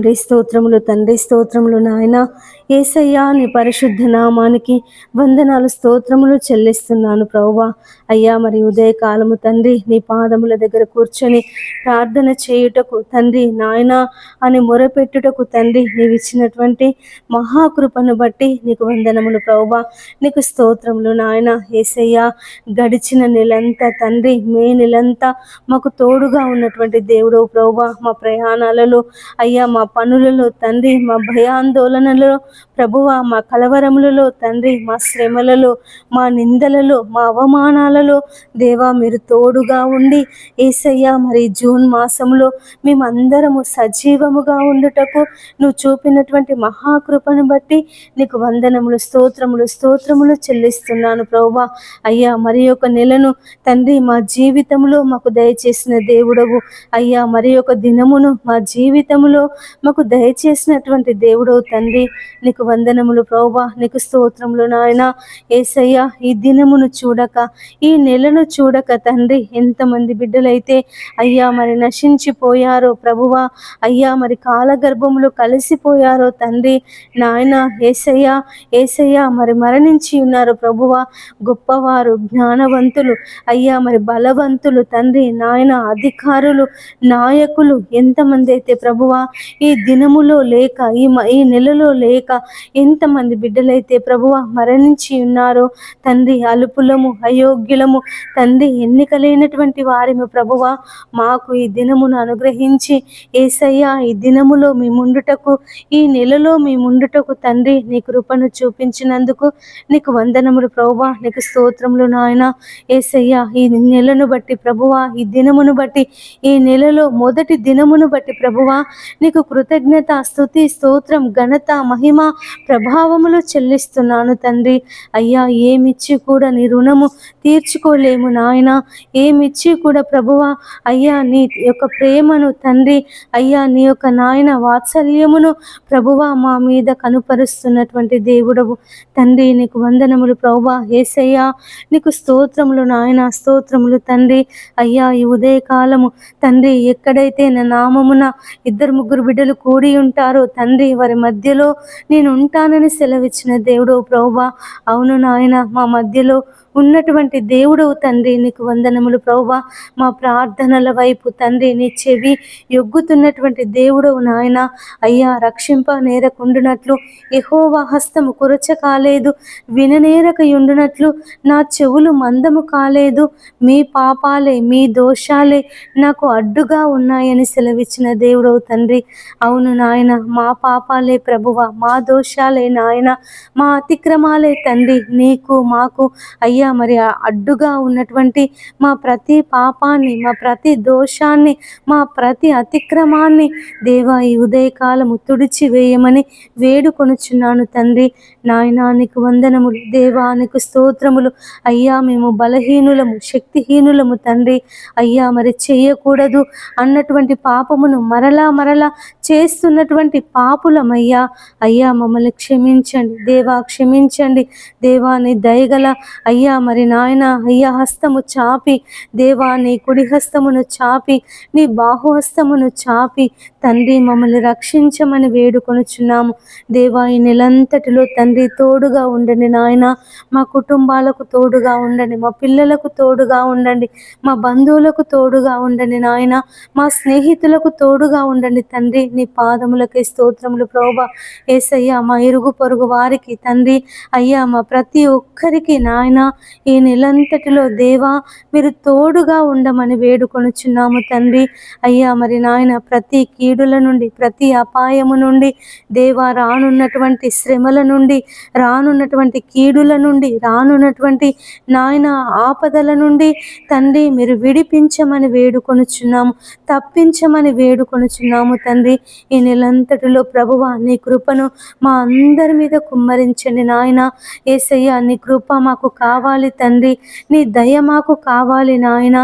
తండ్రి స్తోత్రములు, తండ్రి స్తోత్రములు నాయన. యేసయ్యా నీ పరిశుద్ధ నామానికి వందనాలు, స్తోత్రములు చెల్లిస్తున్నాను ప్రభువా. అయ్యా మరి ఉదయకాలము తండ్రి నీ పాదముల దగ్గర కూర్చొని ప్రార్థన చేయుటకు తండ్రి నాయన అని మొరపెట్టుటకు తండ్రి నీవు ఇచ్చినటువంటి మహాకృపను బట్టి నీకు వందనములు ప్రభువా. నీకు స్తోత్రములు నాయన. యేసయ్యా గడిచిన నెలంతా తండ్రి మే నెలంతా మాకు తోడుగా ఉన్నటువంటి దేవుడు ప్రభువా. మా ప్రయాణాలలో అయ్యా, మా పనులలో తండ్రి, మా భయాందోళనలో ప్రభువా, మా కలవరములలో తండ్రి, మా శ్రమలలో, మా నిందలలో, మా అవమానాలలో దేవా మీరు తోడుగా ఉండి యేసయ్యా మరి జూన్ మాసంలో మేమందరము సజీవముగా ఉండుటకు నువ్వు చూపినటువంటి మహాకృపను బట్టి నీకు వందనములు, స్తోత్రములు, స్తోత్రములు చెల్లిస్తున్నాను ప్రభువా. అయ్యా మరి ఒక నెలను తండ్రి మా జీవితంలో మాకు దయచేసిన దేవుడవు అయ్యా. మరి ఒక దినమును మా జీవితంలో మాకు దయచేసినటువంటి దేవుడవు తండ్రి నీకు వందనములు ప్రభువా. నీకు స్తోత్రములు నాయన. యేసయ్యా ఈ దినమును చూడక, ఈ నెలను చూడక తండ్రి ఎంతమంది బిడ్డలైతే అయ్యా మరి నశించిపోయారో ప్రభువా. అయ్యా మరి కాలగర్భములు కలిసిపోయారో తండ్రి నాయన. యేసయ్యా యేసయ్యా మరి మరణించి ఉన్నారు ప్రభువా. గొప్పవారు, జ్ఞానవంతులు అయ్యా మరి బలవంతులు తండ్రి నాయన, అధికారులు, నాయకులు ఎంతమంది అయితే ప్రభువా ఈ దినములో లేక, ఈ నెలలో లేక ఎంతమంది బిడ్డలైతే ప్రభువా మరణించి ఉన్నారో తండ్రి. అలుపులము, అయోగ్యులము తండ్రి, ఎన్నిక లేనటువంటి వారిము ప్రభువా. మాకు ఈ దినమును అనుగ్రహించి యేసయ్యా ఈ దినములో మీ ముందుటకు, ఈ నెలలో మీ ముందుటకు తండ్రి నీ కృపను చూపించినందుకు నీకు వందనములు ప్రభువా. నీకు స్తోత్రములు నాయన. యేసయ్యా ఈ నెలను బట్టి ప్రభువా, ఈ దినమును బట్టి, ఈ నెలలో మొదటి దినమును బట్టి ప్రభువా నీకు కృతజ్ఞత, స్తుతి, స్తోత్రం, ఘనత, మహిమ, ప్రభావములు చెల్లిస్తున్నాను తండ్రి. అయ్యా ఏమిచ్చి కూడా నీ రుణము తీర్చుకోలేము నాయన. ఏమిచ్చి కూడా ప్రభువా అయ్యా నీ యొక్క ప్రేమను తండ్రి అయ్యా నీ యొక్క నాయన వాత్సల్యమును ప్రభువా మా మీద కనుపరుస్తున్నటువంటి దేవుడవు తండ్రి. నీకు వందనములు ప్రభువా. యేసయ్యా నీకు స్తోత్రములు నాయన, స్తోత్రములు తండ్రి. అయ్యా ఈ ఉదయకాలము తండ్రి ఎక్కడైతే నా నామమున ఇద్దరు ముగ్గురు బిడ్డలు కూడి ఉంటారో తండ్రి వారి మధ్యలో నేను ఉంటానని సెలవిచ్చిన దేవుడు ప్రభువా. అవును నాయన, మా మధ్యలో ఉన్నటువంటి దేవుడవు తండ్రి నీకు వందనములు ప్రభువా. మా ప్రార్థనల వైపు తండ్రి నీ చెవి యొగ్గుతున్నటువంటి దేవుడవు నాయన. అయ్యా రక్షింప నేరకుండునట్లు యెహోవా హస్తము కురచ కాలేదు, విననేరక యుండునట్లు నా చెవులు మందము కాలేదు. మీ పాపాలే, మీ దోషాలే నాకు అడ్డుగా ఉన్నాయని సెలవిచ్చిన దేవుడవు తండ్రి. అవును నాయన, మా పాపాలే ప్రభువా, మా దోషాలే నాయన, మా అతిక్రమాలే తండ్రి నీకు మాకు అయ్యా మరి అడ్డుగా ఉన్నటువంటి మా ప్రతి పాపాన్ని, మా ప్రతి దోషాన్ని, మా ప్రతి అతిక్రమాన్ని దేవా ఈ ఉదయకాలము తుడిచి వేయమని వేడుకొనుచున్నాను తండ్రి. నాయనా నీకు వందనములు దేవా, నీకు స్తోత్రములు. అయ్యా మేము బలహీనులము, శక్తిహీనులము తండ్రి. అయ్యా మరి చేయకూడదు అన్నటువంటి పాపమును మరలా మరలా చేస్తున్నటువంటి పాపులమయ్యా. అయ్యా మమ్మల్ని క్షమించండి దేవా, క్షమించండి దేవా. నీ దయగల అయ్యా మరి నాయన అయ్యా హస్తము చాపి దేవా, నీ కుడి హస్తమును చాపి, నీ బాహుహస్తమును చాపి తండ్రి మమ్మల్ని రక్షించమని వేడుకొనుచున్నాము దేవా. ఈ నెలంతటిలో తండ్రి తోడుగా ఉండండి నాయన. మా కుటుంబాలకు తోడుగా ఉండండి, మా పిల్లలకు తోడుగా ఉండండి, మా బంధువులకు తోడుగా ఉండండి నాయన, మా స్నేహితులకు తోడుగా ఉండండి తండ్రి. నీ పాదములకే స్తోత్రములు ప్రభువా. యేసయ్యా మా ఇరుగు పొరుగు వారికి తండ్రి అయ్యా మా ప్రతి ఒక్కరికి నాయన ఈ నెలంతటిలో దేవా మీరు తోడుగా ఉండమని వేడుకొనుచున్నాము తండ్రి. అయ్యా మరి నాయన ప్రతి కీడుల నుండి, ప్రతి అపాయము నుండి దేవా, రానున్నటువంటి శ్రమల నుండి, రానున్నటువంటి కీడుల నుండి, రానున్నటువంటి నాయన ఆపదల నుండి తండ్రి మీరు విడిపించమని వేడుకొనుచున్నాము, తప్పించమని వేడుకొనుచున్నాము తండ్రి. ఈ నెలంతటిలో ప్రభువా నీ కృపను మా అందరి మీద కుమ్మరించండి నాయన. యేసయ్యా నీ కృప మాకు కావాలి తండ్రి, నీ దయ మాకు కావాలి నాయన,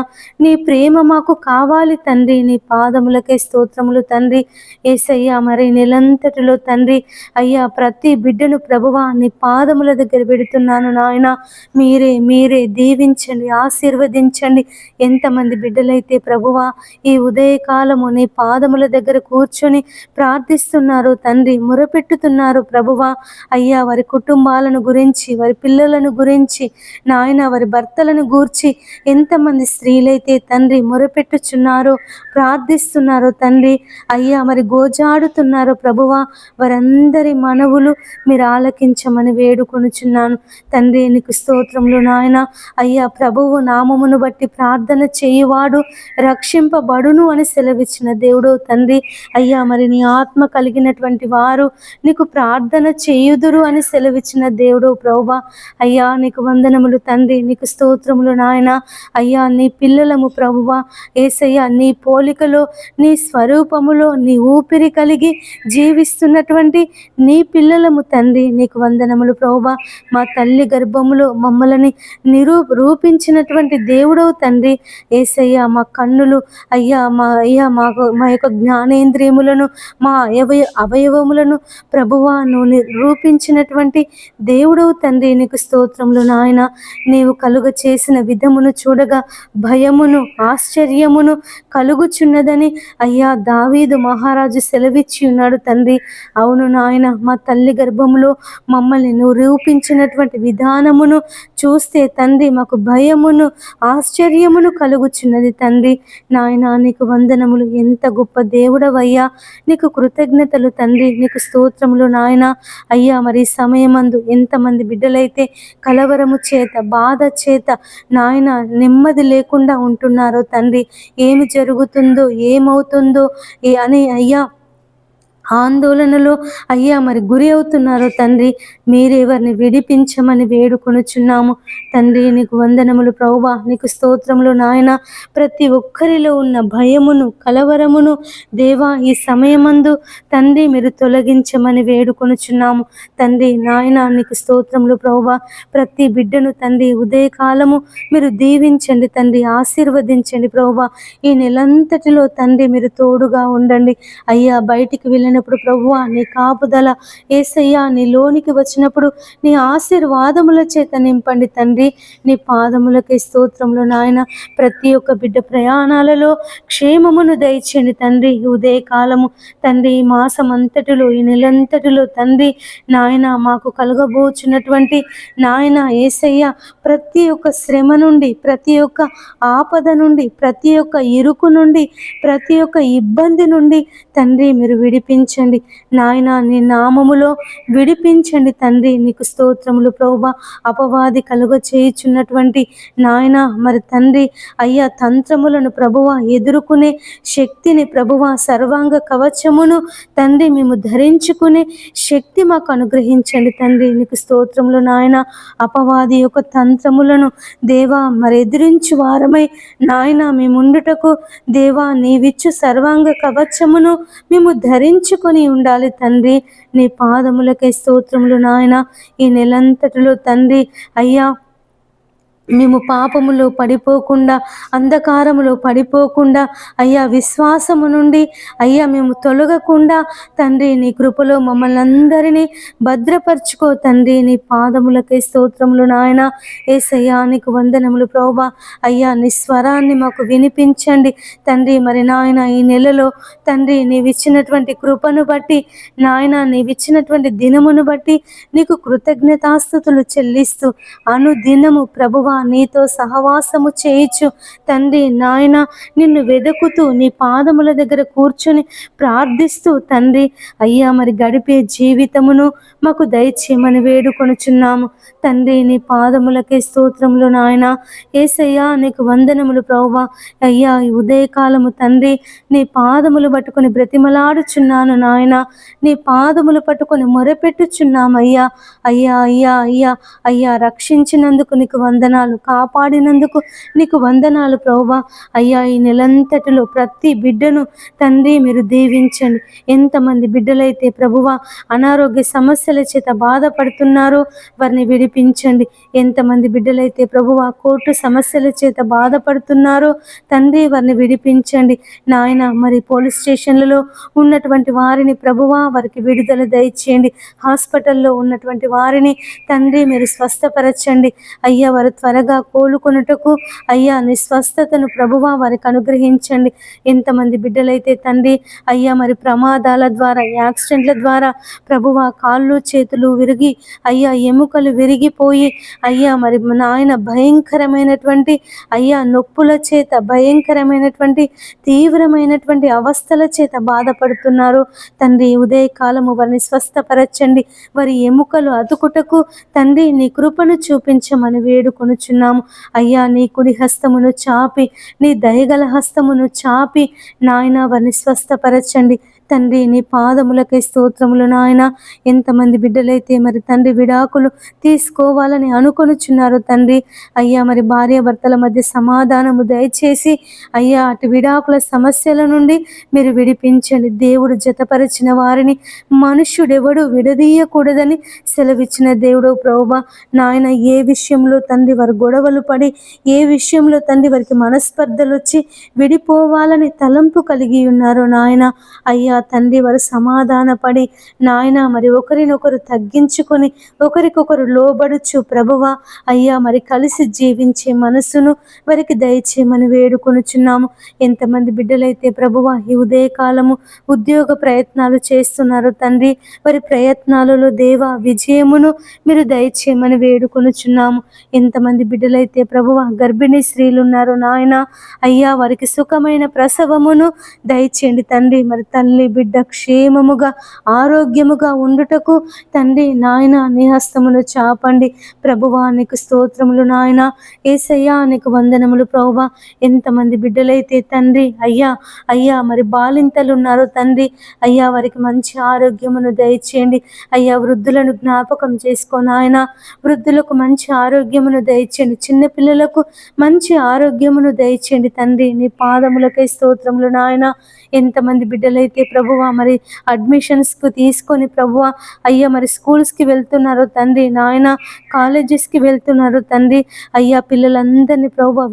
నీ ప్రేమ మాకు కావాలి తండ్రి. నీ పాదములకే స్తోత్రములు తండ్రి. తండ్రి. యేసయ్యా మరి నెలంతటిలో తండ్రి అయ్యా ప్రతి బిడ్డను ప్రభువా నీ పాదముల దగ్గర పెడుతున్నాను నాయన. మీరే దీవించండి, ఆశీర్వదించండి. ఎంతమంది బిడ్డలైతే ప్రభువా ఈ ఉదయకాలము నీ పాదముల దగ్గర కూర్చొని ప్రార్థిస్తున్నారు తండ్రి, మొరపెట్టుతున్నారు ప్రభువా. అయ్యా వారి కుటుంబాలను గురించి, వారి పిల్లలను గురించి నాయన, వారి భర్తలను గూర్చి ఎంతమంది స్త్రీలైతే తండ్రి మొరపెట్టుచున్నారో, ప్రార్థిస్తున్నారో తండ్రి. అయ్యా మరి గోజాడుతున్నారో ప్రభువా, వారందరి మనవులు మీరు ఆలకించమని వేడుకొనుచున్నాను తండ్రి. నీకు స్తోత్రములు నాయన. అయ్యా ప్రభువు నామమును బట్టి ప్రార్థన చేయువాడు రక్షింపబడును అని సెలవిచ్చిన దేవుడు తండ్రి. అయ్యా మరి నీ ఆత్మ కలిగినటువంటి వారు నీకు ప్రార్థన చేయుదురు అని సెలవిచ్చిన దేవుడు ప్రభువా. అయ్యా నీకు వందనములు తండ్రి, నీకు స్తోత్రములు నాయన. అయ్యా నీ పిల్లలము ప్రభువా, యేసయ్యా నీ పోలికలో, నీ స్వరూపములో, నీ ఊపిరి కలిగి జీవిస్తున్నటువంటి నీ పిల్లలము తండ్రి, నీకు వందనములు ప్రభువా. మా తల్లి గర్భములో మమ్మల్ని రూపించినటువంటి దేవుడవు తండ్రి. యేసయ్యా మా కన్నులు అయ్యా మా యొక్క జ్ఞానేంద్రియములను, మా అవయవములను ప్రభువా నువ్వు రూపించినటువంటి దేవుడవు తండ్రి. నీకు స్తోత్రములు నాయన. నీవు కలుగ చేసిన విధమును చూడగా భయమును, ఆశ్చర్యమును కలుగుచున్నదని అయ్యా దావీదు మహారాజు సెలవిచ్చి ఉన్నాడు తండ్రి. అవును నాయన, మా తల్లి గర్భములో మమ్మల్ని నువ్వు రూపించినటువంటి విధానమును చూస్తే తండ్రి మాకు భయమును, ఆశ్చర్యమును కలుగుచున్నది తండ్రి. నాయన నీకు వందనములు. ఎంత గొప్ప దేవుడవయ్యా, నీకు కృతజ్ఞతలు తండ్రి, నీకు స్తోత్రములు నాయన. అయ్యా మరి సమయమందు ఎంతమంది బిడ్డలైతే కలవరము చేత, బాధ చేత నాయన నెమ్మది లేకుండా ఉంటున్నారో తండ్రి, ఏమి జరుగుతుందో, ఏమవుతుందో అని అయ్యా ఆందోళనలో అయ్యా మరి గురి అవుతున్నారో తండ్రి, మీరెవరిని విడిపించమని వేడుకొనుచున్నాము తండ్రి. నీకు వందనములు ప్రభువా, నీకు స్తోత్రములు నాయన. ప్రతి ఒక్కరిలో ఉన్న భయమును, కలవరమును దేవా ఈ సమయమందు తండ్రి మీరు తొలగించమని వేడుకొనుచున్నాము తండ్రి. నాయన నీకు స్తోత్రములు ప్రభువా. ప్రతి బిడ్డను తండ్రి ఉదయకాలము మీరు దీవించండి తండ్రి, ఆశీర్వదించండి ప్రభువా. ఈ నెలంతటిలో తండ్రి మీరు తోడుగా ఉండండి అయ్యా. బయటికి వెళ్ళినప్పుడు ప్రభువా నీ కాపుదల, యేసయ్యా నీ లోనికి వచ్చినప్పుడు నీ ఆశీర్వాదముల చేత నింపండి తండ్రి. నీ పాదములకే స్తోత్రములు నాయన. ప్రతి ఒక్క బిడ్డ ప్రయాణాలలో క్షేమమును దయచేయండి తండ్రి. ఉదయకాలము తండ్రి ఈ మాసం అంతటిలో, ఈ నెలంతటిలో తండ్రి నాయన మాకు కలగబోచున్నటువంటి నాయన యేసయ్యా ప్రతి ఒక్క శ్రమ నుండి, ప్రతి ఒక్క ఆపద నుండి, ప్రతి ఒక్క ఇరుకు నుండి, ప్రతి ఒక్క ఇబ్బంది నుండి తండ్రి మీరు విడిపించండి నాయన. నీ నామములో విడిపించండి తండ్రి. నీకు స్తోత్రములు ప్రభువా. అపవాది కలుగ చేయుచున్నటువంటి నాయన మరి తండ్రి అయ్యా తంత్రములను ప్రభువా ఎదుర్కొనే శక్తిని ప్రభువా, సర్వాంగ కవచమును తండ్రి మేము ధరించుకునే శక్తి మాకు అనుగ్రహించండి తండ్రి. నీకు స్తోత్రములు నాయన. అపవాది యొక్క తంత్రములను దేవా మరి ఎదిరించు వారమై నాయన మేముండుటకు దేవా నీవిచ్చు సర్వాంగ కవచమును మేము ధరించుకొని ఉండాలి తండ్రి. నీ పాదములకే స్తోత్రములు నాయన. ఈ నెలంతటిలో తండ్రి అయ్యా మేము పాపములో పడిపోకుండా, అంధకారములో పడిపోకుండా అయ్యా విశ్వాసము నుండి అయ్యా మేము తొలగకుండా తండ్రి నీ కృపలో మమ్మల్ని అందరినీ భద్రపరచుకో తండ్రి. నీ పాదములకే స్తోత్రములు నాయన. యేసయ్యా నీకు వందనములు ప్రభువా. అయ్యా నీ స్వరాన్ని మాకు వినిపించండి తండ్రి. మరి నాయన ఈ నెలలో తండ్రి నీవిచ్చినటువంటి కృపను బట్టి నాయన, నీవిచ్చినటువంటి దినమును బట్టి నీకు కృతజ్ఞతాస్తుతులు చెల్లిస్తూ అనుదినము ప్రభువా నీతో సహవాసము చేయించు తండ్రి నాయన. నిన్ను వెదుకుతూ నీ పాదముల దగ్గర కూర్చొని ప్రార్థిస్తూ తండ్రి అయ్యా మరి గడిపే జీవితమును మాకు దయచేయమని వేడుకొనుచున్నాము తండ్రి. నీ పాదములకే స్తోత్రములు నాయన. యేసయ్యా నీకు వందనములు ప్రభువా. అయ్యా ఈ ఉదయకాలము తండ్రి నీ పాదములు పట్టుకొని బ్రతిమలాడుచున్నాను నాయన. నీ పాదములు పట్టుకొని మొరపెట్టుచున్నామయ్యా. అయ్యా అయ్యా అయ్యా అయ్యా రక్షించినందుకు నీకు వందనాలు వందనాలు, కాపాడినందుకు నీకు వందనాలు ప్రభువా. అయ్యా ఈ నెలంతటిలో ప్రతి బిడ్డను తండ్రి మీరు దీవించండి. ఎంతమంది బిడ్డలైతే ప్రభువా అనారోగ్య సమస్యల చేత బాధపడుతున్నారో వారిని విడిపించండి. ఎంతమంది బిడ్డలైతే ప్రభువా కోర్టు సమస్యల చేత బాధపడుతున్నారో తండ్రి వారిని విడిపించండి నాయన. మరి పోలీస్ స్టేషన్లలో ఉన్నటువంటి వారిని ప్రభువా వారికి విడుదల దయచేయండి. హాస్పిటల్లో ఉన్నటువంటి వారిని తండ్రి మీరు స్వస్థపరచండి అయ్యా. వారు త్వరగా కోలుకొనుటకు అయ్యా నీ స్వస్థతను ప్రభువా వారికి అనుగ్రహించండి. ఎంతమంది బిడ్డలైతే తండ్రి అయ్యా మరి ప్రమాదాల ద్వారా, యాక్సిడెంట్ల ద్వారా ప్రభువా కాళ్ళు చేతులు విరిగి అయ్యా ఎముకలు విరిగిపోయి అయ్యా మరి నాయన భయంకరమైనటువంటి అయ్యా నొప్పుల చేత, భయంకరమైనటువంటి తీవ్రమైనటువంటి అవస్థల చేత బాధపడుతున్నారు తండ్రి. ఉదయకాలము వారిని స్వస్థపరచండి. వారి ఎముకలు అతుకుటకు తండ్రి నీ కృపను చూపించమని వేడుకొనుచున్నాము అయ్యా. నీ కుడి హస్తమును చాపి, నీ దయగల హస్తమును చాపి నాయన వారిని స్వస్థపరచండి తండ్రి. నీ పాదములకై స్తోత్రములు నాయన. ఎంతమంది బిడ్డలైతే మరి తండ్రి విడాకులు తీసుకోవాలని అనుకొనుచున్నారు తండ్రి అయ్యా. మరి భార్యాభర్తల మధ్య సమాధానము దయచేసి అయ్యా అటు విడాకుల సమస్యల నుండి మీరు విడిపించండి. దేవుడు జతపరిచిన వారిని మనుష్యుడెవడు విడదీయకూడదని సెలవిచ్చిన దేవుడు ప్రభువా నాయన. ఏ విషయంలో తండ్రి వారు గొడవలు పడి, ఏ విషయంలో తండ్రి వారికి మనస్పర్ధలు వచ్చి విడిపోవాలని తలంపు కలిగి ఉన్నారో నాయన అయ్యా తండ్రి వారు సమాధాన పడి నాయన మరి ఒకరినొకరు తగ్గించుకొని ఒకరికొకరు లోబడుచు ప్రభువా అయ్యా మరి కలిసి జీవించే మనసును వారికి దయచేయమని వేడుకొనుచున్నాము. ఎంతమంది బిడ్డలైతే ప్రభువా ఈ ఉదయకాలము ఉద్యోగ ప్రయత్నాలు చేస్తున్నారు తండ్రి, వారి ప్రయత్నాలలో దేవా విజయమును మీరు దయచేయమని వేడుకొనుచున్నాము. ఎంతమంది బిడ్డలైతే ప్రభువా గర్భిణీ స్త్రీలు ఉన్నారు నాయన అయ్యా వారికి సుఖమైన ప్రసవమును దయచేయండి తండ్రి. మరి తల్లి బిడ్డ క్షేమముగా ఆరోగ్యముగా ఉండుటకు తండ్రి నాయన నీ హస్తమును చాపండి ప్రభువా. నీకు స్తోత్రములు నాయన. యేసయ్యా నీకు వందనములు ప్రభువా. ఎంతమంది బిడ్డలైతే తండ్రి అయ్యా అయ్యా మరి బాలింతలు ఉన్నారో తండ్రి అయ్యా వారికి మంచి ఆరోగ్యమును దయచేయండి అయ్యా. వృద్ధులను జ్ఞాపకం చేసుకో నాయన. వృద్ధులకు మంచి ఆరోగ్యమును దయచేయండి. చిన్నపిల్లలకు మంచి ఆరోగ్యమును దయచేయండి తండ్రి. నీ పాదములకై స్తోత్రములు నాయన. ఎంతమంది బిడ్డలైతే ప్రభువా మరి అడ్మిషన్స్కు తీసుకొని ప్రభువా అయ్యా మరి స్కూల్స్కి వెళ్తున్నారో తండ్రి నాయన, కాలేజెస్కి వెళ్తున్నారు తండ్రి అయ్యా. పిల్లలందరినీ ప్రభువా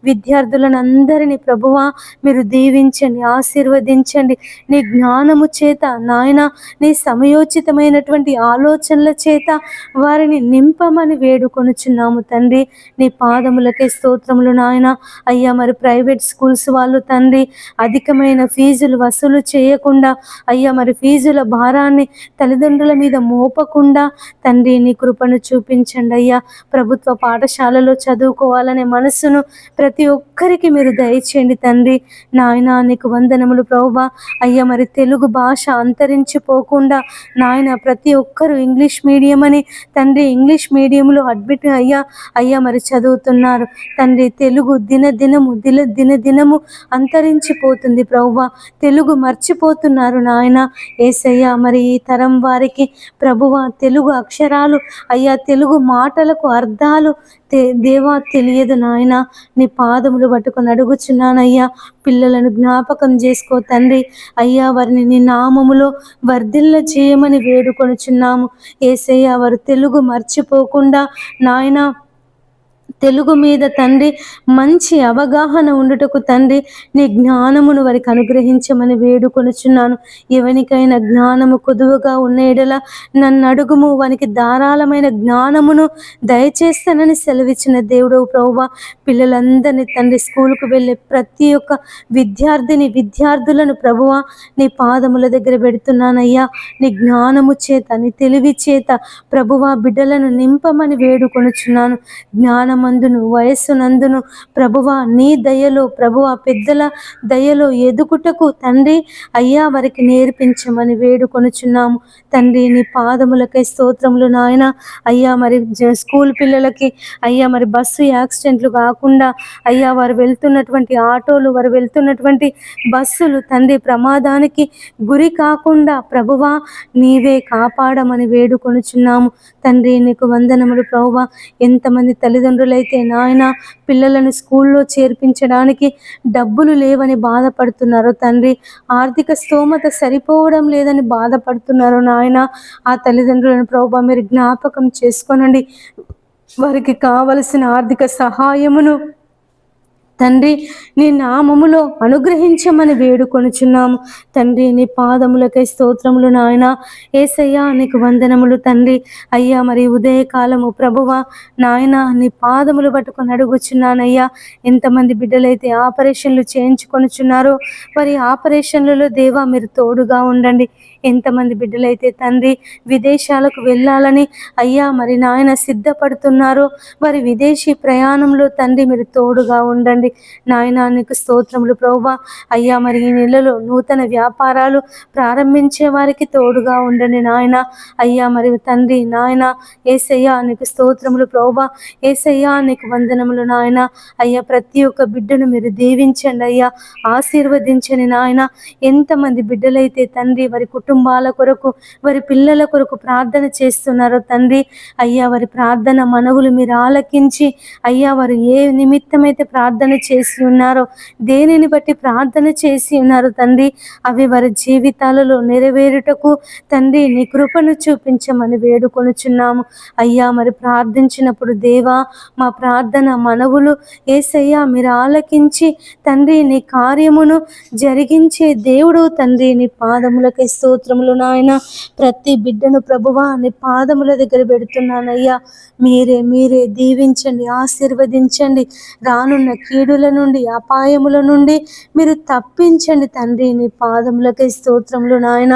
విద్యార్థులను అందరినీ ప్రభువా మీరు దీవించండి, ఆశీర్వదించండి. నీ జ్ఞానము చేత నాయన, నీ సమయోచితమైనటువంటి ఆలోచనల చేత వారిని నింపమని వేడుకొనుచున్నాము తండ్రి. నీ పాదములకే స్తోత్రములు నాయన అయ్యా. మరి ప్రైవేట్ స్కూల్స్ వాళ్ళు తండ్రి అధికమైన ఫీజులు వసూలు చేయకుండా అయ్యా మరి ఫీజుల భారాన్ని తల్లిదండ్రుల మీద మోపకుండా తండ్రి నీ కృపను చూపించండి అయ్యా. ప్రభుత్వ పాఠశాలలో చదువుకోవాలనే మనస్సును ప్రతి ఒక్కరికి మీరు దయచేయండి తండ్రి నాయన. నీకు వందనములు ప్రభువా అయ్యా. మరి తెలుగు భాష అంతరించిపోకుండా నాయన ప్రతి ఒక్కరూ ఇంగ్లీష్ మీడియం అని తండ్రి ఇంగ్లీష్ మీడియంలో అడ్మిట్ అయ్యా మరి చదువుతున్నారు తండ్రి. తెలుగు దినదినము అంతరించిపోతుంది ప్రభువా. తెలుగు మర్చిపోతున్నారు నాయన యేసయ్యా. మరి ఈ తరం వారికి ప్రభువా తెలుగు అక్షరాలు అయ్యా, తెలుగు మాటలకు అర్థాలు దేవా తెలియదు నాయన. నీ పాదములు పట్టుకొని అడుగుచున్నానయ్యా. పిల్లలను జ్ఞాపకం చేసుకో తండ్రి అయ్యా. వారిని నీ నామములో వర్ధిల్ల చేయమని వేడుకొనుచున్నాము యేసయ్యా. వారు తెలుగు మర్చిపోకుండా నాయన తెలుగు మీద తండ్రి మంచి అవగాహన ఉండుటకు తండ్రి నీ జ్ఞానమును వారికి అనుగ్రహించమని వేడుకొనుచున్నాను. ఎవనికైనా జ్ఞానము కొదువుగా ఉన్న ఎడల నన్ను అడుగుము, వానికి ధారాళమైన జ్ఞానమును దయచేస్తానని సెలవిచ్చిన దేవుడవు ప్రభువా. పిల్లలందరినీ తండ్రి స్కూల్కు వెళ్ళే ప్రతి ఒక్క విద్యార్థులను ప్రభువా నీ పాదముల దగ్గర పెడుతున్నానయ్యా. నీ జ్ఞానము చేత, నీ తెలివి చేత ప్రభువా బిడ్డలను నింపమని వేడుకొనుచున్నాను. జ్ఞానము మందును వయస్సునందును ప్రభువా నీ దయలో ప్రభువా పెద్దల దయలో ఎదుగుటకు తండ్రి అయ్యా వారికి నేర్పించమని వేడుకొనుచున్నాము తండ్రి. నీ పాదములకై స్తోత్రములు నాయన. అయ్యా మరి స్కూల్ పిల్లలకి అయ్యా మరి బస్సు యాక్సిడెంట్లు కాకుండా అయ్యా వారు వెళ్తున్నటువంటి ఆటోలు, వారు వెళ్తున్నటువంటి బస్సులు తండ్రి ప్రమాదానికి గురి కాకుండా ప్రభువా నీవే కాపాడమని వేడుకొనుచున్నాము తండ్రి. నీకు వందనములు ప్రభువా. ఎంతమంది తల్లిదండ్రులైతే నాయన పిల్లలను స్కూల్లో చేర్పించడానికి డబ్బులు లేవని బాధపడుతున్నారో తండ్రి, ఆర్థిక స్తోమత సరిపోవడం లేదని బాధపడుతున్నారు నాయన. ఆ తల్లిదండ్రులను ప్రభువా మీరు జ్ఞాపకం చేసుకోనండి. వారికి కావలసిన ఆర్థిక సహాయమును తండ్రి నీ నామములో అనుగ్రహించమని వేడుకొనుచున్నాము తండ్రి. నీ పాదములకై స్తోత్రములు నాయన. యేసయ్యా నీకు వందనములు తండ్రి. అయ్యా మరి ఉదయకాలము ప్రభువా నాయన నీ పాదములు పట్టుకొని అడుగుచున్నానయ్యా. ఎంతమంది బిడ్డలైతే ఆపరేషన్లు చేయించుకొనుచున్నారో వారి ఆపరేషన్లలో దేవా మీరు తోడుగా ఉండండి. ఎంతమంది బిడ్డలైతే తండ్రి విదేశాలకు వెళ్ళాలని అయ్యా మరి నాయన సిద్ధపడుతున్నారో వారి విదేశీ ప్రయాణంలో తండ్రి మీరు తోడుగా ఉండండి నాయన. నీకు స్తోత్రములు ప్రభువా. అయ్యా మరి ఈ నెలలో నూతన వ్యాపారాలు ప్రారంభించే వారికి తోడుగా ఉండండి నాయన. అయ్యా మరి తండ్రి నాయన యేసయ్యా నీకు స్తోత్రములు ప్రభువా. యేసయ్యా నీకు వందనములు నాయన. అయ్యా ప్రతి ఒక్క బిడ్డను మీరు దీవించండి అయ్యా, ఆశీర్వదించండి నాయన. ఎంతమంది బిడ్డలైతే తండ్రి వారి కుటుంబాల కొరకు వారి పిల్లల కొరకు ప్రార్థన చేస్తున్నారో తండ్రి అయ్యా వారి ప్రార్థన మనవులు మీరు ఆలకించి అయ్యా వారు ఏ నిమిత్తమైతే ప్రార్థన చేసి ఉన్నారో, దేనిని బట్టి ప్రార్థన చేసి ఉన్నారు తండ్రి, అవి వారి జీవితాలలో నెరవేరుటకు తండ్రి నీ కృపను చూపించమని వేడుకొనుచున్నాము అయ్యా. మరి ప్రార్థించినప్పుడు దేవా మా ప్రార్థన మనవులు యేసయ్యా మీరు ఆలకించి తండ్రి నీ కార్యమును జరిగించే దేవుడు తండ్రి. నీ పాదములకై స్తోత్రములు నాయన. ప్రతి బిడ్డను ప్రభువా నీ పాదముల దగ్గర పెడుతున్నానయ్యా. మీరే దీవించండి, ఆశీర్వదించండి. రానున్న కీడుల నుండి అపాయముల నుండి మీరు తప్పించండి తండ్రి. నీ పాదములకై స్తోత్రములు నాయన.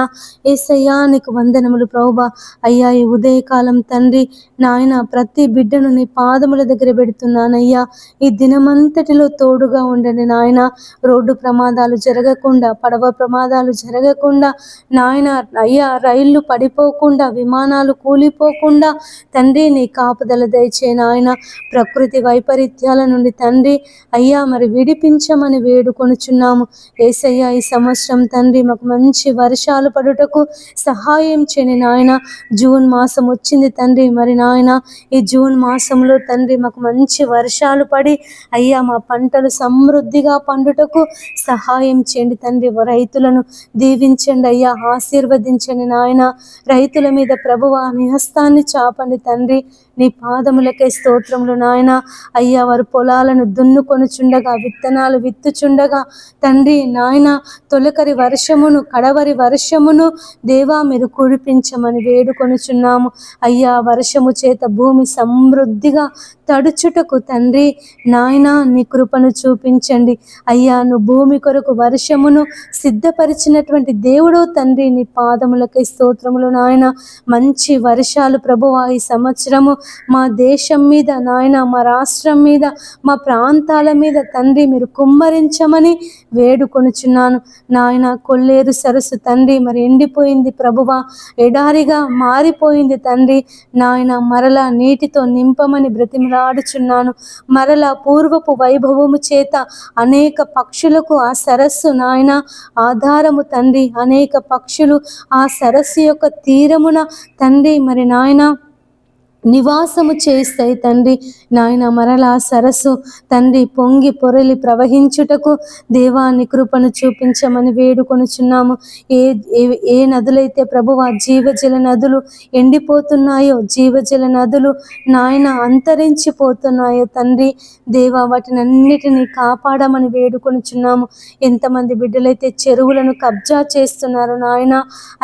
యేసయ్యా నీకు వందనములు ప్రభువా. అయ్యా ఈ ఉదయకాలం తండ్రి నాయన ప్రతి బిడ్డను నీ పాదముల దగ్గర పెడుతున్నానయ్యా. ఈ దినమంతటిలో తోడుగా ఉండండి నాయన. రోడ్డు ప్రమాదాలు జరగకుండా, పడవ ప్రమాదాలు జరగకుండా నాయన అయ్యా రైళ్లు పడిపోకుండా, విమానాలు కూలిపోకుండా తండ్రి నీ కాపుదల దయచే నాయన. ప్రకృతి వైపరీత్యాల నుండి తండ్రి అయ్యా మరి విడిపించమని వేడుకొనుచున్నాము యేసయ్యా. ఈ సంవత్సరం తండ్రి మాకు మంచి వర్షాలు పడుటకు సహాయం చేయని నాయన. జూన్ మాసం వచ్చింది తండ్రి, మరి నాయన ఈ జూన్ మాసంలో తండ్రి మాకు మంచి వర్షాలు పడి అయ్యా మా పంటలు సమృద్ధిగా పండుటకు సహాయం చేయండి తండ్రి. రైతులను దీవించండి అయ్యా, ఆశీర్వదించండి నాయన. రైతుల మీద ప్రభువా నీ హస్తాన్ని చాపండి తండ్రి. నీ పాదములకై స్తోత్రములు నాయన. అయ్యా వారు పొలాలను దున్నుకొనుచుండగా, విత్తనాలు విత్తుచుండగా తండ్రి నాయన తొలకరి వర్షమును, కడవరి వర్షమును దేవా మీరు కురిపించమని వేడుకొనుచున్నాము అయ్యా. వర్షము చేత భూమి సమృద్ధిగా తడుచుటకు తండ్రి నాయన నీ కృపను చూపించండి అయ్యా. నువ్వు భూమి కొరకు వర్షమును సిద్ధపరిచినటువంటి దేవుడు తండ్రి. నీ పాదములకై స్తోత్రములు నాయన. మంచి వర్షాలు ప్రభువా ఈ సంవత్సరము మా దేశం మీద నాయన, మా రాష్ట్రం మీద, మా ప్రాంతాల మీద తండ్రి మీరు కుమ్మరించమని వేడుకొనుచున్నాను నాయన. కొల్లేరు సరస్సు తండ్రి మరి ఎండిపోయింది ప్రభువా, ఎడారిగా మారిపోయింది తండ్రి నాయన. మరలా నీటితో నింపమని బ్రతిమలాడుచున్నాను. మరలా పూర్వపు వైభవము చేత అనేక పక్షులకు ఆ సరస్సు నాయన ఆధారము తండ్రి. అనేక పక్షులు ఆ సరస్సు యొక్క తీరమున తండ్రి మరి నాయన నివాసము చేస్తాయి తండ్రి నాయన. మరలా సరస్సు తండ్రి పొంగి పొరలి ప్రవహించుటకు దేవాన్ని కృపను చూపించమని వేడుకొనుచున్నాము. ఏ నదులైతే ప్రభువా జీవజల నదులు ఎండిపోతున్నాయో, జీవజల నదులు నాయన అంతరించిపోతున్నాయో తండ్రి దేవా వాటిని అన్నిటినీ కాపాడమని వేడుకొనుచున్నాము. ఎంతమంది బిడ్డలైతే చెరువులను కబ్జా చేస్తున్నారు నాయన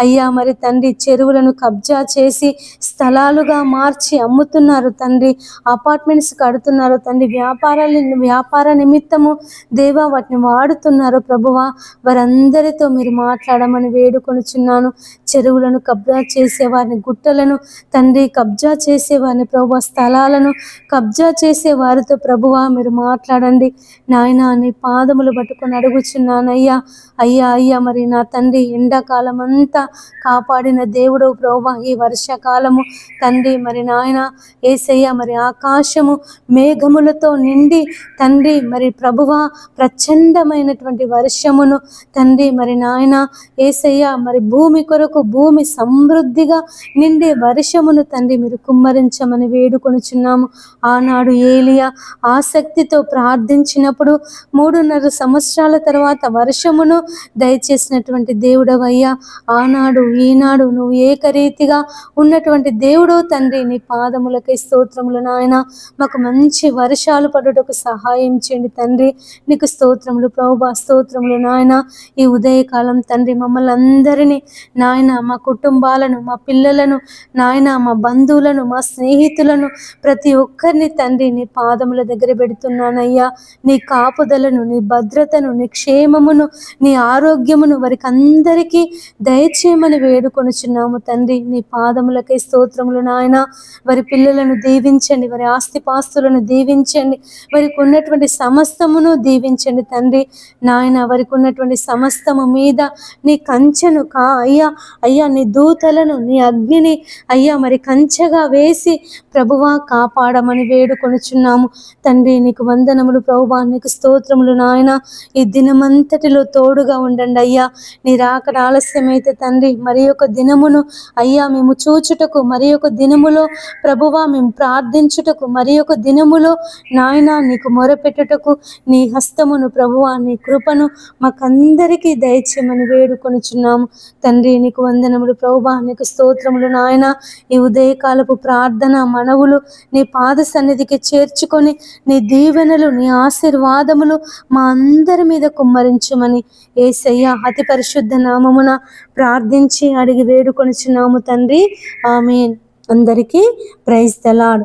అయ్యా. మరి తండ్రి చెరువులను కబ్జా చేసి స్థలాలుగా మార్చి మార్చి అమ్ముతున్నారు తండ్రి, అపార్ట్మెంట్స్ కడుతున్నారు తండ్రి, వ్యాపార నిమిత్తము దేవా వాటిని వాడుతున్నారు ప్రభువా, వారందరితో మీరు మాట్లాడమని వేడుకొనుచున్నాను. చెరువులను కబ్జా చేసేవారిని, గుట్టలను తండ్రి కబ్జా చేసేవారిని ప్రభువా, స్థలాలను కబ్జా చేసే వారితో ప్రభువా మీరు మాట్లాడండి నాయనా. నీ పాదములు పట్టుకొని అడుగుచున్నానయ్యా. అయ్యా మరి నా తండ్రి ఎండాకాలం అంతా కాపాడిన దేవుడు ప్రభువా, ఈ వర్షాకాలము తండ్రి మరి నాయన యేసయ్య మరి ఆకాశము మేఘములతో నిండి తండ్రి మరి ప్రభువా ప్రచండమైనటువంటి వర్షమును తండ్రి మరి నాయన యేసయ్య మరి భూమి కొరకు భూమి సమృద్ధిగా నిండే వర్షమును తండ్రి మీరు కుమ్మరించమని వేడుకొనుచున్నాము. ఆనాడు ఏలియా ఆసక్తితో ప్రార్థించినప్పుడు 3.5 సంవత్సరాల తర్వాత వర్షమును దయచేసినటువంటి దేవుడవయ్యా. ఆనాడు ఈనాడు నువ్వు ఏకరీతిగా ఉన్నటువంటి దేవుడో తండ్రి, నీ పాదములకై స్తోత్రములు నాయన. మాకు మంచి వర్షాలు పడుటకు సహాయం చేయండి తండ్రి. నీకు స్తోత్రములు ప్రభువా, స్తోత్రములు నాయన. ఈ ఉదయకాలం తండ్రి మమ్మల్ని అందరినీ నాయన, మా కుటుంబాలను, మా పిల్లలను నాయన, మా బంధువులను, మా స్నేహితులను ప్రతి ఒక్కరిని తండ్రి నీ పాదముల దగ్గర పెడుతున్నానయ్యా. నీ కాపుదలను, నీ భద్రతను, నీ క్షేమమును, నీ ఆరోగ్యమును వారికి అందరికీ దయచేయమని వేడుకొనుచున్నాము తండ్రి. నీ పాదములకై స్తోత్రములు నాయన. వారి పిల్లలను దీవించండి, వారి ఆస్తిపాస్తులను దీవించండి, వారికి ఉన్నటువంటి సమస్తమును దీవించండి తండ్రి నాయన. వారికి ఉన్నటువంటి సమస్తము మీద నీ కంచెను అయ్యా నీ దూతలను, నీ అగ్నిని అయ్యా మరి కంచెగా వేసి ప్రభువా కాపాడమని వేడుకొనుచున్నాము తండ్రి. నీకు వందనములు ప్రభువా, నీకు స్తోత్రములు నాయన. ఈ దినమంతటిలో తోడుగా ఉండండి అయ్యా. నీ రాకడ ఆలస్యమైతే తండ్రి మరి ఒక దినమును అయ్యా మేము చూచుటకు, మరి ఒక దినములో ప్రభువా మేము ప్రార్థించుటకు, మరి ఒక దినములో నాయన నీకు మొరపెట్టుటకు నీ హస్తమును ప్రభువా, నీ కృపను మాకందరికీ దయచేయమని వేడుకొనుచున్నాము తండ్రి. నీకు వందనములు ప్రభువా, నీకు స్తోత్రములు నాయన. ఈ ఉదయకాలపు ప్రార్థన మనవులు నీ పాద సన్నిధికి చేర్చుకొని నీ దీవెనలు, నీ ఆశీర్వాదములు మా అందరి మీద కుమ్మరించమని యేసయ్య అతి పరిశుద్ధ నామమున ప్రార్థించి అడిగి వేడుకొనుచున్నాము తండ్రి. ఆమేన్. అందరికీ ప్రైజ్ ది లార్డ్.